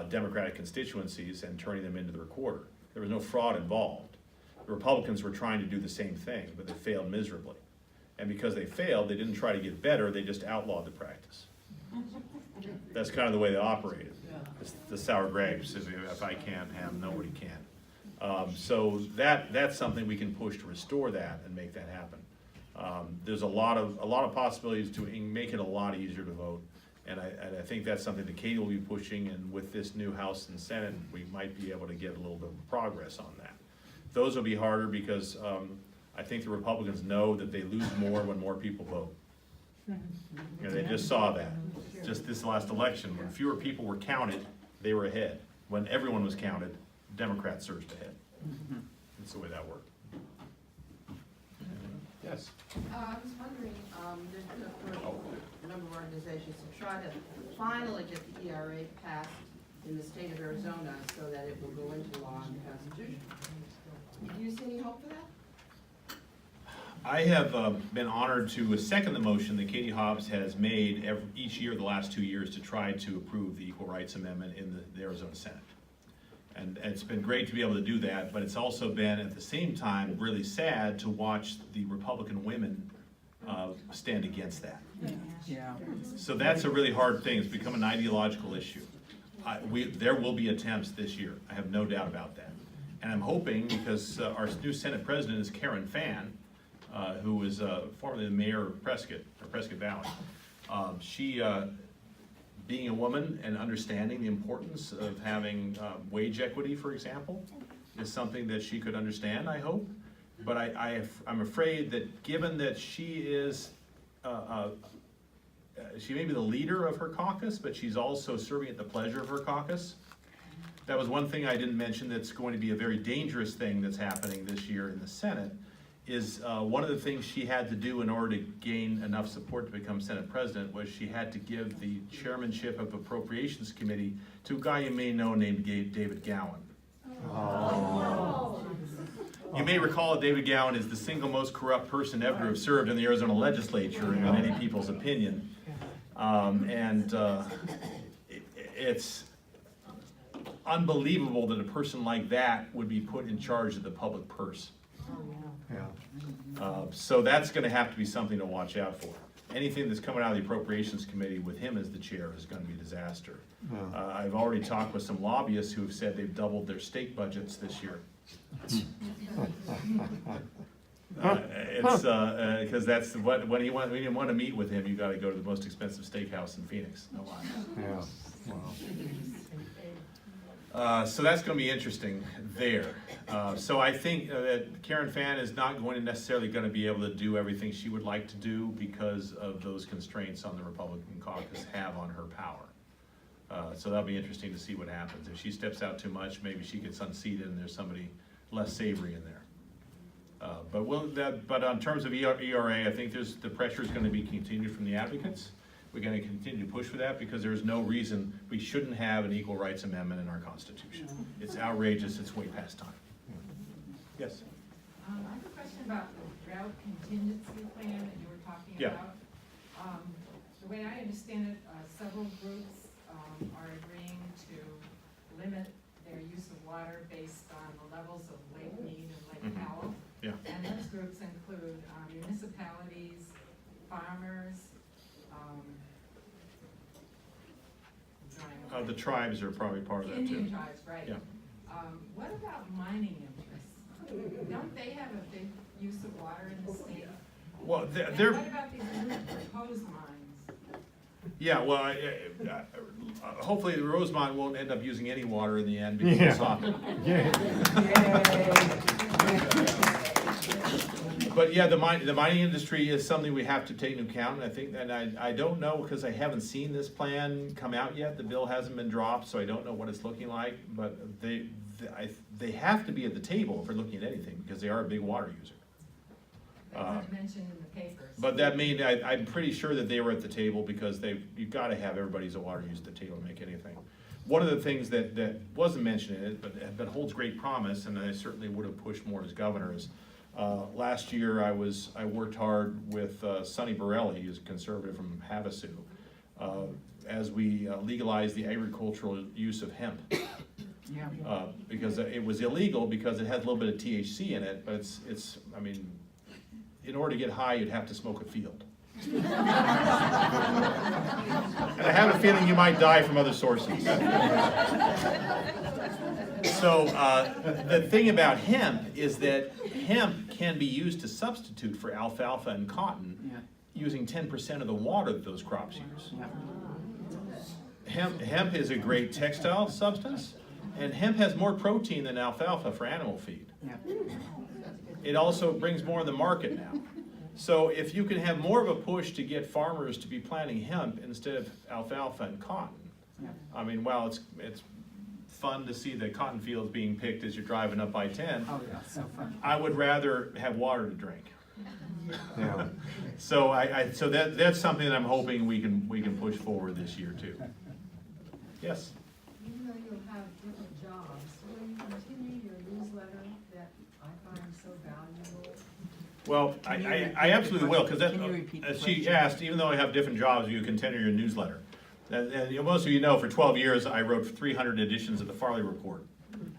Democratic constituencies and turning them into the recorder. There was no fraud involved. The Republicans were trying to do the same thing, but they failed miserably. And because they failed, they didn't try to get better, they just outlawed the practice. That's kind of the way they operated. It's the sour grapes, if I can't have, nobody can. So that's something we can push to restore that and make that happen. There's a lot of possibilities to make it a lot easier to vote. And I think that's something that Katie will be pushing, and with this new House and Senate, we might be able to get a little bit of progress on that. Those will be harder because I think the Republicans know that they lose more when more people vote. They just saw that. Just this last election, when fewer people were counted, they were ahead. When everyone was counted, Democrats surged ahead. That's the way that worked. Yes? I was wondering, there's been a number of organizations to try to finally get the ERA passed in the state of Arizona so that it will go into law and the Constitution. Do you see any hope for that? I have been honored to second the motion that Katie Hobbs has made each year the last 2 years to try to approve the Equal Rights Amendment in the Arizona Senate. And it's been great to be able to do that, but it's also been, at the same time, really sad to watch the Republican women stand against that. Yeah. So that's a really hard thing. It's become an ideological issue. There will be attempts this year. I have no doubt about that. And I'm hoping, because our new Senate president is Karen Fann, who was formerly the mayor of Prescott Valley. She, being a woman and understanding the importance of having wage equity, for example, is something that she could understand, I hope. But I'm afraid that given that she is, she may be the leader of her caucus, but she's also serving at the pleasure of her caucus. That was one thing I didn't mention that's going to be a very dangerous thing that's happening this year in the Senate, is one of the things she had to do in order to gain enough support to become Senate President was she had to give the chairmanship of Appropriations Committee to a guy you may know named David Gowan. You may recall that David Gowan is the single most corrupt person ever to have served in the Arizona legislature, in many people's opinion. It's unbelievable that a person like that would be put in charge of the public purse. Yeah. So that's going to have to be something to watch out for. Anything that's coming out of the Appropriations Committee with him as the chair is going to be a disaster. Yeah. I've already talked with some lobbyists who have said they've doubled their state budgets this year. It's because that's what when you want to meet with him, you got to go to the most expensive steakhouse in Phoenix. No lie. Yeah. Wow. So that's going to be interesting there. So I think that Karen Fann is not going to be able to do everything she would like to do because of those constraints on the Republican caucus have on her power. So that'll be interesting to see what happens. If she steps out too much, maybe she gets unseated and there's somebody less savory in there. But in terms of ERA, I think the pressure is going to be continued from the advocates. We're going to continue to push for that because there's no reason we shouldn't have an equal rights amendment in our Constitution. It's outrageous, it's way past time. Yes? I have a question about the drought contingency plan that you were talking Yeah. about. The way I understand it, several groups are agreeing to limit their use of water based on the levels of Lake Mead and Lake Powell. Yeah. And those groups include municipalities, farmers, The tribes are probably part of that Indian too. tribes, right. Yeah. What about mining interests? Don't they have a big use of water in the state? Well, And they're, what about these new proposed mines? yeah, well, hopefully the Rosemont won't end up using any water in the end because it's hot. But yeah, the mining industry is something we have to take into account, and I think, and I don't know, because I haven't seen this plan come out yet, the bill hasn't been dropped, so I don't know what it's looking like, but they have to be at the table if we're looking at anything, because they are a big water user. They weren't mentioned in the papers. But that means, I'm pretty sure that they were at the table, because you've got to have everybody's water use at the table to make anything. One of the things that wasn't mentioned in it, but holds great promise, and I certainly would have pushed more as governor, is last year I worked hard with Sonny Borelli, who's a conservative from Havasu, as we legalized the agricultural use of hemp. Because it was illegal because it had a little bit of THC in it, but it's I mean, in order to get high, you'd have to smoke a field. And I have a feeling you might die from other sources. So the thing about hemp is that hemp can be used to substitute for alfalfa and cotton using 10% of the water that those crops use. Hemp is a great textile substance, and hemp has more protein than alfalfa for animal feed. It also brings more in the market now. So if you can have more of a push to get farmers to be planting hemp instead of alfalfa and cotton, I mean, while it's fun to see the cotton fields being picked as you're driving up I-10, So fun. I would rather have water to drink. Yeah. So so that's something that I'm hoping we can push forward this year too. Yes? Even though you'll have different jobs, will you continue your newsletter that I find so valuable? Well, I absolutely will, because Can you repeat the as she question? asked, even though I have different jobs, you continue your newsletter. And most of you know, for 12 years, I wrote 300 editions of the Farley Report,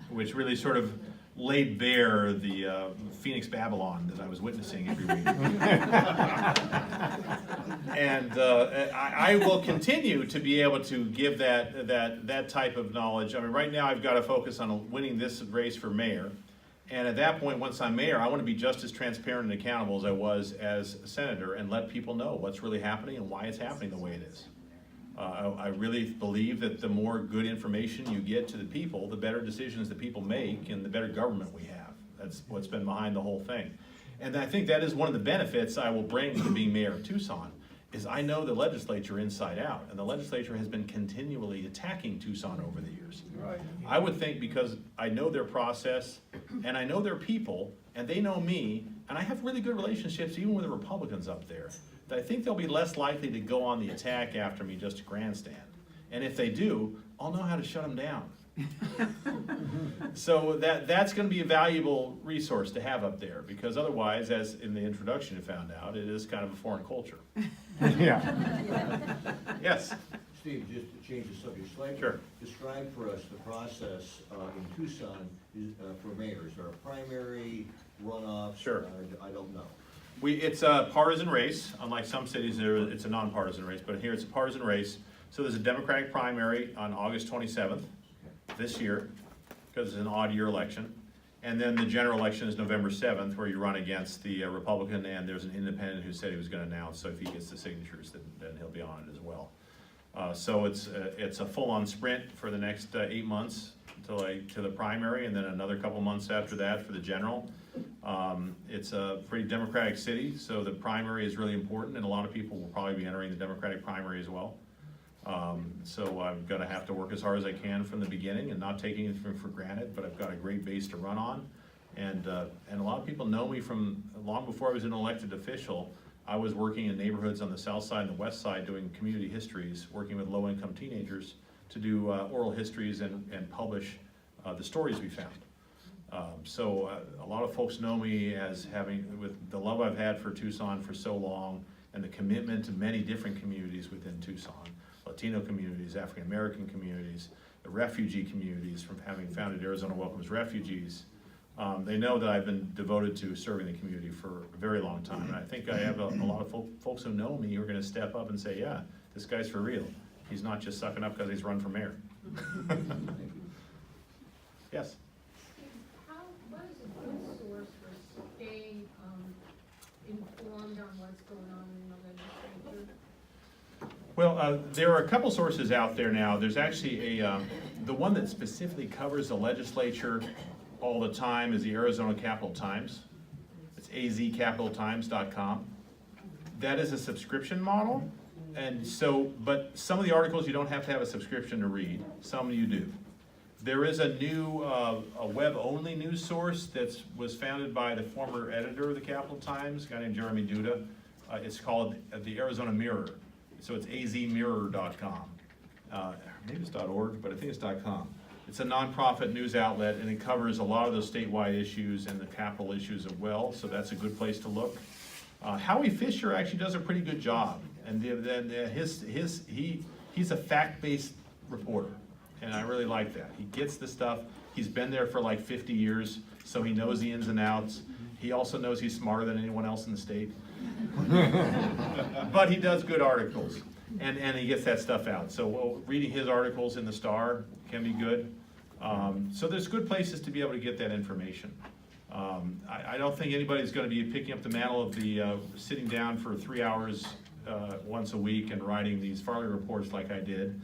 which really sort of laid bare the Phoenix Babylon that I was witnessing every week. And I will continue to be able to give that type of knowledge. I mean, right now I've got to focus on winning this race for mayor. And at that point, once I'm mayor, I want to be just as transparent and accountable as I was as a senator and let people know what's really happening and why it's happening the way it is. I really believe that the more good information you get to the people, the better decisions the people make and the better government we have. That's what's been behind the whole thing. And I think that is one of the benefits I will bring to being mayor of Tucson, is I know the legislature inside out, and the legislature has been continually attacking Tucson over the years. Right. I would think because I know their process, and I know their people, and they know me, and I have really good relationships even with the Republicans up there, that I think they'll be less likely to go on the attack after me just to grandstand. And if they do, I'll know how to shut them down. So that's going to be a valuable resource to have up there, because otherwise, as in the introduction you found out, it is kind of a foreign culture. Yeah. Yes, Steve, just to change the subject slightly. Sure. Describe for us the process in Tucson for mayors. Are a primary, runoff? Sure. I don't know. it's a partisan race. Unlike some cities, it's a nonpartisan race, but here it's a partisan race. So there's a Democratic primary on August 27th this year, because it's an odd year election. And then the general election is November 7th, where you run against the Republican, and there's an independent who said he was going to announce, so if he gets the signatures, then he'll be on it as well. So it's a full-on sprint for the next 8 months to the primary, and then another couple months after that for the general. It's a pretty Democratic city, so the primary is really important, and a lot of people will probably be entering the Democratic primary as well. So I'm gonna have to work as hard as I can from the beginning and not taking anything for granted, but I've got a great base to run on. And a lot of people know me from long before I was an elected official. I was working in neighborhoods on the south side and the west side doing community histories, working with low-income teenagers to do oral histories and publish the stories we found. So a lot of folks know me as having, with the love I've had for Tucson for so long and the commitment to many different communities within Tucson. Latino communities, African American communities, the refugee communities from having founded Arizona Welcomes Refugees. They know that I've been devoted to serving the community for a very long time. And I think I have a lot of folks who know me who are gonna step up and say, yeah, this guy's for real. He's not just sucking up because he's run for mayor. Yes? What is a good source for staying informed on what's going on in the legislature? Well, there are a couple sources out there now. There's actually the one that specifically covers the legislature all the time is the Arizona Capital Times. It's azcapitaltimes.com. That is a subscription model, and so, but some of the articles you don't have to have a subscription to read. Some you do. There is a new a web-only news source that was founded by the former editor of the Capital Times, a guy named Jeremy Duda. It's called the Arizona Mirror. So it's azmirror.com. Maybe it's .org, but I think it's .com. It's a nonprofit news outlet, and it covers a lot of those statewide issues and the capital issues as well, so that's a good place to look. Howie Fisher actually does a pretty good job, and he's a fact-based reporter, and I really like that. He gets the stuff. He's been there for like 50 years, so he knows the ins and outs. He also knows he's smarter than anyone else in the state. But he does good articles, and he gets that stuff out. So reading his articles in the Star can be good. So there's good places to be able to get that information. I don't think anybody's going to be picking up the mantle of the sitting down for 3 hours once a week and writing these Farley reports like I did,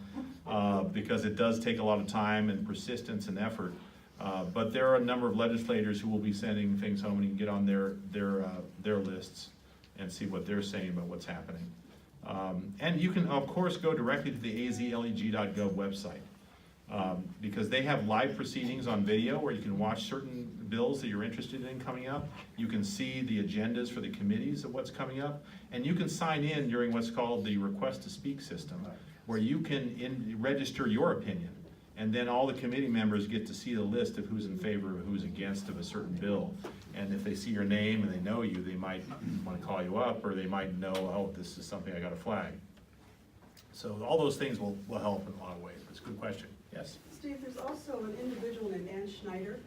because it does take a lot of time and persistence and effort. But there are a number of legislators who will be sending things home, and you can get on their lists and see what they're saying about what's happening. And you can, of course, go directly to the azleg.gov website, because they have live proceedings on video where you can watch certain bills that you're interested in coming up. You can see the agendas for the committees of what's coming up, and you can sign in during what's called the request to speak system, where you can register your opinion. And then all the committee members get to see the list of who's in favor of who's against of a certain bill. And if they see your name and they know you, they might want to call you up, or they might know, oh, this is something I got to flag. So all those things will help in a lot of ways. It's a good question. Yes? Steve, there's also an individual named Ann Schneider.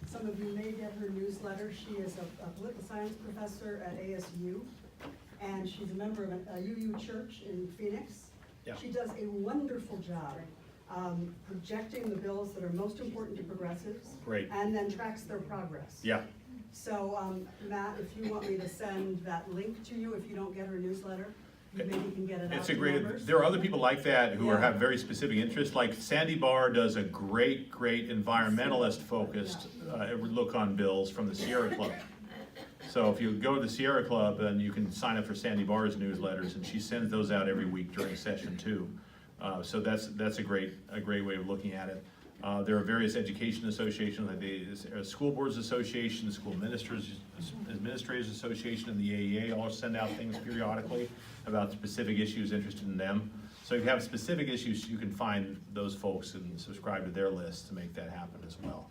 Some of you may get her newsletter. She is a political science professor at ASU. and she's a member of a UU church in Phoenix. Yeah. She does a wonderful job projecting the bills that are most important to progressives. Great. And then tracks their progress. Yeah. So, Matt, if you want me to send that link to you, if you don't get her newsletter, you maybe can get it out It's a to great, members. there are other people like that who Yeah. have very specific interests, like Sandy Barr does a great environmentalist-focused look on bills from the Sierra Club. So if you go to the Sierra Club, then you can sign up for Sandy Barr's newsletters, and she sends those out every week during session too. So that's a great way of looking at it. There are various education associations, like the School Boards Association, the School Administrators Association, and the AEA all send out things periodically about specific issues interested in them. So if you have specific issues, you can find those folks and subscribe to their list to make that happen as well.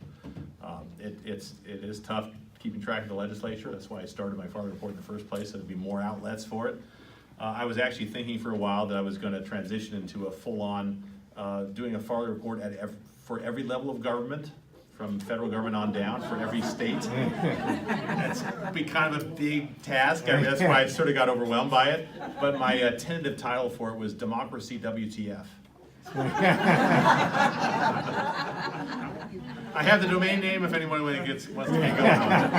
It is tough keeping track of the legislature. That's why I started my Farley Report in the first place, so there'd be more outlets for it. I was actually thinking for a while that I was going to transition into a full-on doing a Farley Report for every level of government, from federal government on down, for every state. That's be kind of a big task. I mean, that's why I sort of got overwhelmed by it. But my tentative title for it was Democracy WTF. I have the domain name if anyone wants to get going on it.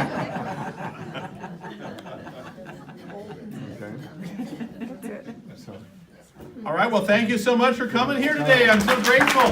Okay. So, All right, well, thank you so much for coming here today. I'm so grateful.